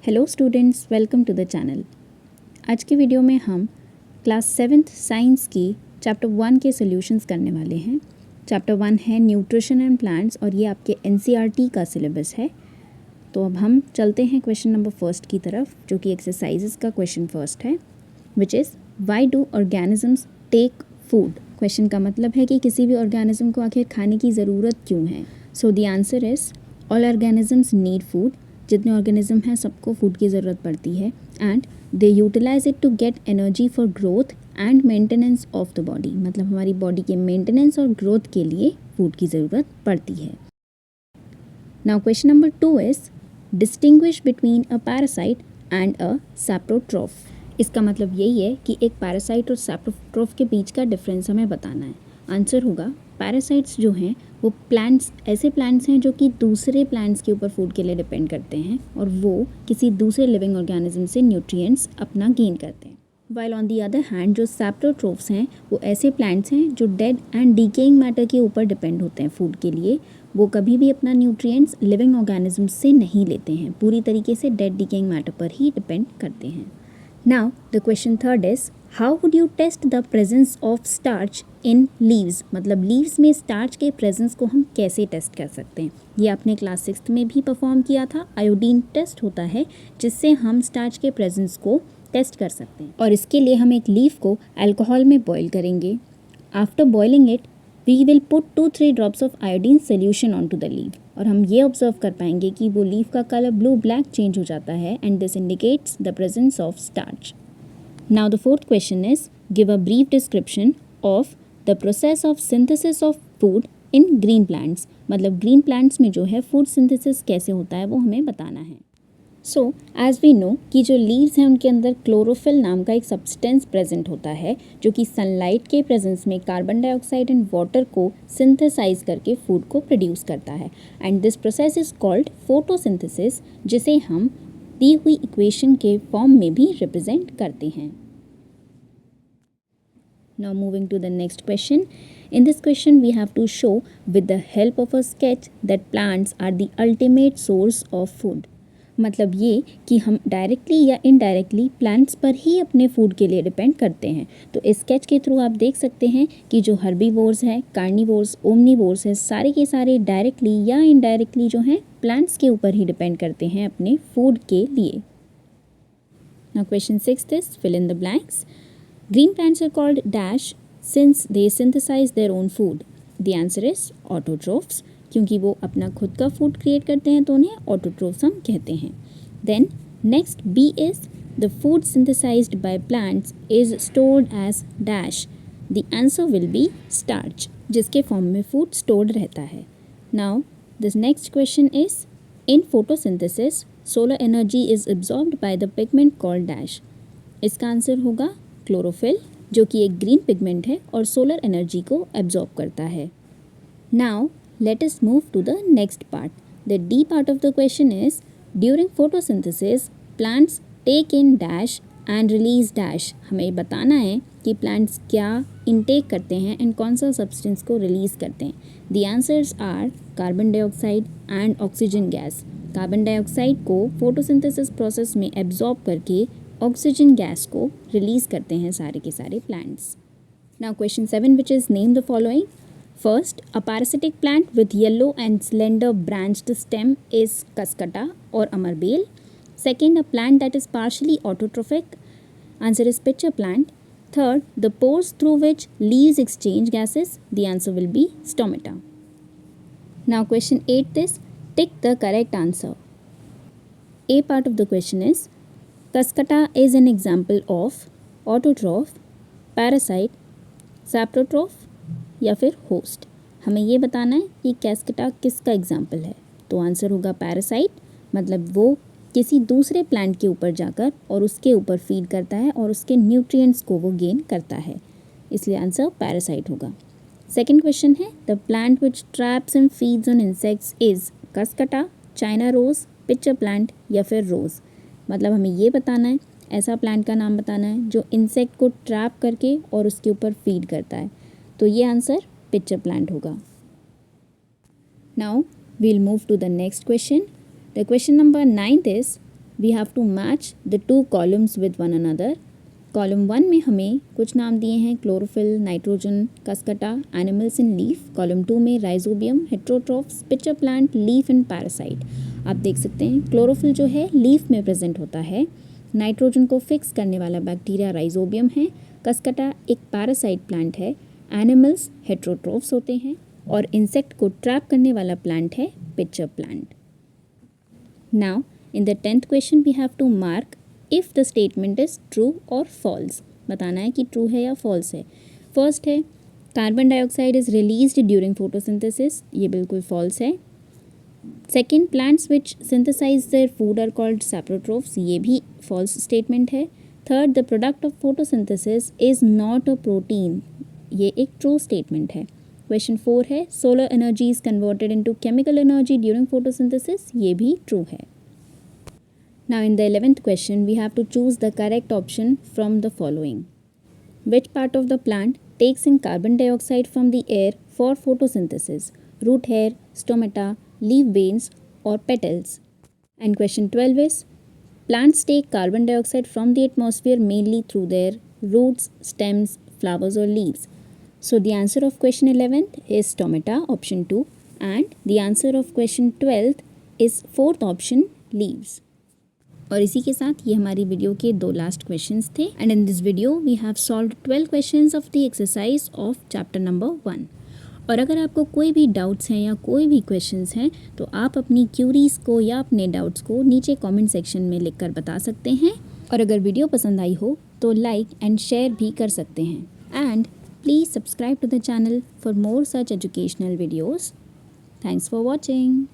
Hello students, welcome to the channel. आज की video में हम क्लास 7th साइंस की चैप्टर 1 के सॉल्यूशंस करने वाले हैं। चैप्टर 1 है न्यूट्रिशन एंड प्लांट्स और ये आपके एनसीईआरटी का सिलेबस है। तो अब हम चलते हैं क्वेश्चन नंबर फर्स्ट की तरफ, जो कि एक्सरसाइजेस का क्वेश्चन फर्स्ट है, which is why do organisms take food. Question का मतलब है कि किसी भी ऑर्गेनिज्म को आखिर खाने की ज़रूरत क्यों है। So the answer is all organisms need food. जितने ऑर्गेनिज्म हैं सबको फूड की ज़रूरत पड़ती है। And they utilise it to get energy for growth and maintenance of the body. मतलब हमारी बॉडी के मेंटेनेंस और ग्रोथ के लिए फूड की ज़रूरत पड़ती है। Now question number 2 is distinguish between a parasite and a saprotroph. इसका मतलब यही है कि एक पैरासाइट और सैप्रोट्रॉफ के बीच का डिफरेंस हमें बताना है। आंसर होगा पैरासाइट्स जो हैं वो प्लांट्स, ऐसे प्लांट्स हैं जो कि दूसरे प्लांट्स के ऊपर फूड के लिए डिपेंड करते हैं और वो किसी दूसरे लिविंग ऑर्गेनिज्म से न्यूट्रिएंट्स अपना गेन करते हैं। While on the other hand जो सैप्रोट्रॉफ्स हैं वो ऐसे प्लांट्स हैं जो डेड एंड डिकेइंग मैटर के ऊपर डिपेंड होते हैं फूड के लिए। वो कभी भी अपना न्यूट्रिएंट्स लिविंग ऑर्गेनिज्म से नहीं लेते हैं, पूरी तरीके से डेड डिकेइंग मैटर पर ही डिपेंड करते हैं। Now the question third is how would you test the presence of starch in leaves। मतलब लीव्स में स्टार्च के प्रेजेंस को हम कैसे टेस्ट कर सकते हैं। ये आपने क्लास 6th में भी परफॉर्म किया था। आयोडीन टेस्ट होता है जिससे हम स्टार्च के प्रेजेंस को टेस्ट कर सकते हैं और इसके लिए हम एक लीफ को अल्कोहल में बॉईल करेंगे। After boiling it we will put 2-3 drops of iodine solution on to the leaf और हम ये ऑब्जर्व कर पाएंगे कि वो लीफ का कलर ब्लू ब्लैक चेंज हो जाता है and this indicates the presence of starch. Now the fourth question is give a brief description of the process of synthesis of food in green plants. मतलब green plants में जो है food synthesis कैसे होता है वो हमें बताना है। सो एज वी नो कि जो लीव्स हैं उनके अंदर क्लोरोफिल नाम का एक सब्सटेंस प्रेजेंट होता है जो कि सनलाइट के प्रेजेंस में कार्बन डाइऑक्साइड एंड वाटर को सिंथेसाइज करके फूड को प्रोड्यूस करता है and this process is called photosynthesis, जिसे हम दी हुई इक्वेशन के फॉर्म में भी रिप्रेजेंट करते हैं। Now moving to the next question. In this question we have to show with the help of a sketch that plants are the ultimate source of food। मतलब ये कि हम डायरेक्टली या इनडायरेक्टली प्लांट्स पर ही अपने food के लिए depend करते हैं। तो इस स्केच के थ्रू आप देख सकते हैं कि जो हर्बीवोर्स हैं, कार्निवोर्स, ओमनीवोर्स हैं, सारे के सारे डायरेक्टली या इनडायरेक्टली जो हैं प्लांट्स के ऊपर ही डिपेंड करते हैं अपने फूड के लिए। Now question 6 is fill in the blanks। Green plants are called dash since they synthesize their own food। The answer is autotrophs, क्योंकि वो अपना खुद का फूड क्रिएट करते हैं तो उन्हें ऑटोट्रोफ्स हम कहते हैं। Then next B is the food synthesised by plants is stored as dash. The answer will be starch, जिसके फॉर्म में फूड स्टोर्ड रहता है। Now this next question is in photosynthesis solar energy is absorbed by the pigment called dash. इसका answer होगा chlorophyll, जो कि एक green pigment है और सोलर एनर्जी को एब्जॉर्ब करता है। Now let us move to the next part। The D part of the question is during photosynthesis plants take in dash and release dash। हमें बताना है कि plants क्या intake करते हैं and कौन सा substance को release करते हैं। The answers are carbon dioxide and oxygen gas। Carbon dioxide को फोटोसिंथेसिस प्रोसेस में एब्जॉर्ब करके ऑक्सीजन गैस को रिलीज करते हैं सारे के सारे plants. Now question 7 which is name the following. First, a parasitic plant with yellow and slender branched stem is Cascata or Amarbel। Second, a plant that is partially autotrophic, answer is pitcher plant। Third, the pores through which leaves exchange gases, the answer will be stomata। Now question 8 is tick the correct answer। A part of the question is Cascata is an example of autotroph, parasite, saprotroph या फिर host. हमें ये बताना है कि कैस्केटा किसका example है। तो आंसर होगा पैरासाइट, मतलब वो किसी दूसरे प्लांट के ऊपर जाकर और उसके ऊपर फीड करता है और उसके न्यूट्रिएंट्स को वो गेन करता है, इसलिए आंसर पैरासाइट होगा। सेकंड क्वेश्चन है the plant which traps and feeds on insects is cuscuta, China rose, pitcher plant या फिर रोज। मतलब हमें ये बताना है, ऐसा प्लांट का नाम बताना है जो इंसेक्ट को ट्रैप करके और उसके ऊपर फीड करता है। तो ये आंसर पिक्चर प्लांट होगा। Now we'll move to the next question. The question number 9 is we have to match the two columns with one another. Column 1 में हमें कुछ नाम दिए हैं, chlorophyll, nitrogen, cuscuta, animals in leaf. Column 2 में rhizobium, heterotrophs, pitcher plant, leaf and parasite. आप देख सकते हैं क्लोरोफिल जो है लीफ में प्रेजेंट होता है, नाइट्रोजन को फिक्स करने वाला बैक्टीरिया राइजोबियम है, कस्कटा एक पैरासाइट प्लांट है, एनिमल्स हेट्रोट्रॉफ्स होते हैं और इंसेक्ट को ट्रैप करने वाला प्लांट है pitcher plant. Now in the 10th question we have to mark if the statement is true और फॉल्स। बताना है कि ट्रू है या फॉल्स है। फर्स्ट है carbon dioxide is released during photosynthesis, ये बिल्कुल फॉल्स है। Second, plants which synthesize their food are called saprotrophs, ये भी फॉल्स स्टेटमेंट है। Third, the product of photosynthesis is not a protein, ये एक ट्रू स्टेटमेंट है। क्वेश्चन 4 है solar energy is converted into chemical energy during photosynthesis, ये भी true है। Now in the 11th question we have to choose the correct option from the following. Which part of the plant takes in carbon dioxide from the air for photosynthesis? Root hair, stomata, leaf veins or petals? And question 12 is plants take carbon dioxide from the atmosphere mainly through their roots, stems, flowers or leaves. So the answer of question 11th is stomata, option 2, and the answer of question 12th is 4th option, leaves. और इसी के साथ ये हमारी video के 2 last questions थे। And in this video we have solved 12 questions of the exercise of chapter number 1। और अगर आपको कोई भी डाउट्स हैं या कोई भी क्वेश्चंस हैं तो आप अपनी क्यूरीज़ को या अपने डाउट्स को नीचे कमेंट सेक्शन में लिखकर बता सकते हैं। और अगर वीडियो पसंद आई हो तो लाइक एंड शेयर भी कर सकते हैं। And please subscribe to the channel for more such educational videos. Thanks for watching.